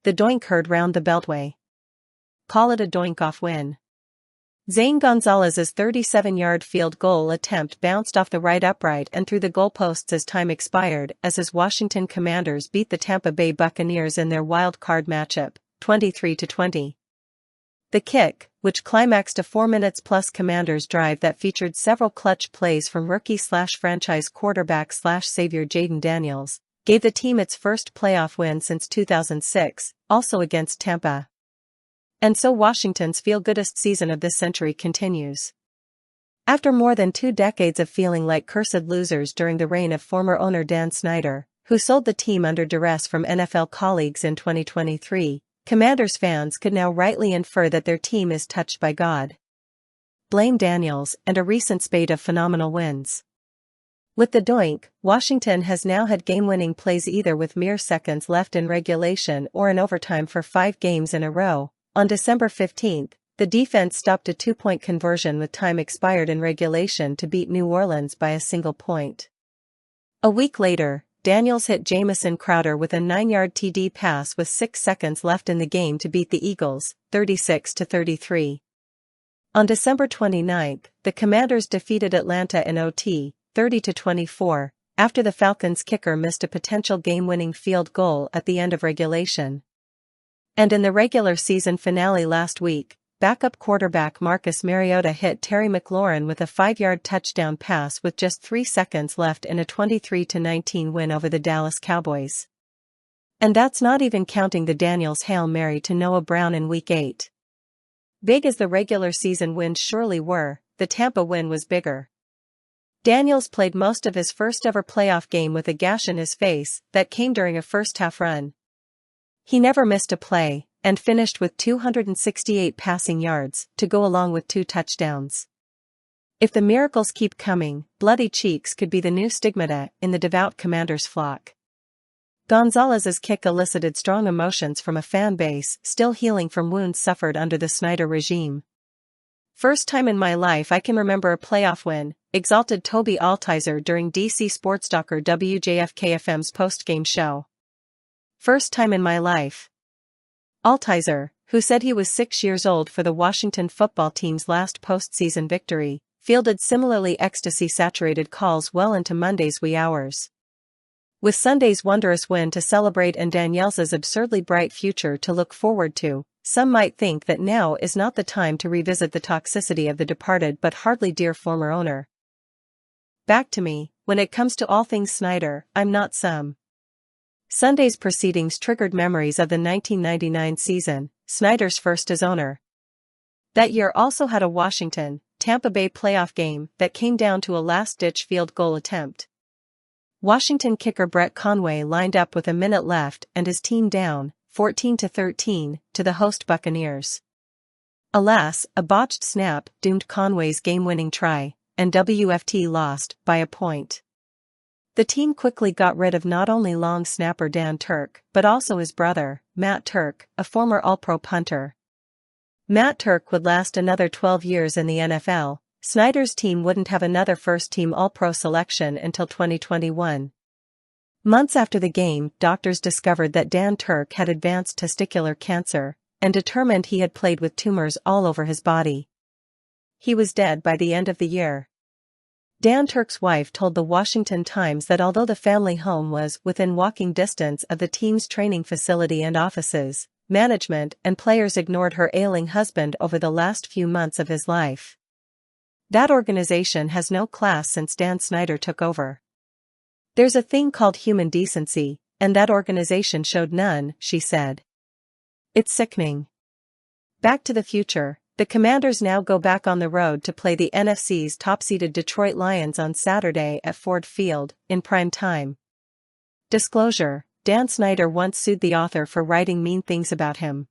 the Doink heard round the Beltway. Call it a doink-off win. Zane Gonzalez's 37-yard field goal attempt bounced off the right upright and through the goalposts as time expired as his Washington Commanders beat the Tampa Bay Buccaneers in their wild card matchup, 23-20. The kick, which climaxed a 4-minutes-plus Commanders drive that featured several clutch plays from rookie-slash-franchise quarterback-slash-savior Jayden Daniels, gave the team its first playoff win since 2006, also against Tampa. And so Washington's feel-goodest season of this century continues. After more than 2 decades of feeling like cursed losers during the reign of former owner Dan Snyder, who sold the team under duress from NFL colleagues in 2023, Commanders fans could now rightly infer that their team is touched by God. Blame Daniels and a recent spate of phenomenal wins. With the Doink, Washington has now had game-winning plays either with mere seconds left in regulation or in overtime for 5 games in a row. On December 15, the defense stopped a 2-point conversion with time expired in regulation to beat New Orleans by a single point. A week later, Daniels hit Jamison Crowder with a 9-yard TD pass with 6 seconds left in the game to beat the Eagles, 36-33. On December 29, the Commanders defeated Atlanta in OT, 30-24, after the Falcons' kicker missed a potential game-winning field goal at the end of regulation. And in the regular season finale last week, backup quarterback Marcus Mariota hit Terry McLaurin with a 5-yard touchdown pass with just 3 seconds left in a 23-19 win over the Dallas Cowboys. And that's not even counting the Daniels Hail Mary to Noah Brown in Week 8. Big as the regular season wins surely were, the Tampa win was bigger. Daniels played most of his first-ever playoff game with a gash in his face that came during a first-half run. He never missed a play, and finished with 268 passing yards to go along with 2 touchdowns. If the miracles keep coming, bloody cheeks could be the new stigmata in the devout Commanders flock. Gonzalez's kick elicited strong emotions from a fan base still healing from wounds suffered under the Snyder regime. "First time in my life I can remember a playoff win," exalted Toby Altizer during DC sports talker WJFK-FM's post-game show. "First time in my life." Altizer, who said he was 6 years old for the Washington football team's last postseason victory, fielded similarly ecstasy-saturated calls well into Monday's wee hours. With Sunday's wondrous win to celebrate and Daniels's absurdly bright future to look forward to, some might think that now is not the time to revisit the toxicity of the departed but hardly dear former owner. Back to me, when it comes to all things Snyder, I'm not some. Sunday's proceedings triggered memories of the 1999 season, Snyder's first as owner. That year also had a Washington-Tampa Bay playoff game that came down to a last-ditch field goal attempt. Washington kicker Brett Conway lined up with a minute left and his team down, 14-13, to the host Buccaneers. Alas, a botched snap doomed Conway's game-winning try, and WFT lost by a point. The team quickly got rid of not only long snapper Dan Turk but also his brother, Matt Turk, a former All-Pro punter. Matt Turk would last another 12 years in the NFL. Snyder's team wouldn't have another first-team All-Pro selection until 2021. Months after the game, doctors discovered that Dan Turk had advanced testicular cancer, and determined he had played with tumors all over his body. He was dead by the end of the year. Dan Turk's wife told the Washington Times that although the family home was within walking distance of the team's training facility and offices, management and players ignored her ailing husband over the last few months of his life. That organization has no class since Dan Snyder took over. There's a thing called human decency, and that organization showed none, she said. It's sickening. Back to the future. The Commanders now go back on the road to play the NFC's top-seeded Detroit Lions on Saturday at Ford Field, in prime time. Disclosure: Dan Snyder once sued the author for writing mean things about him.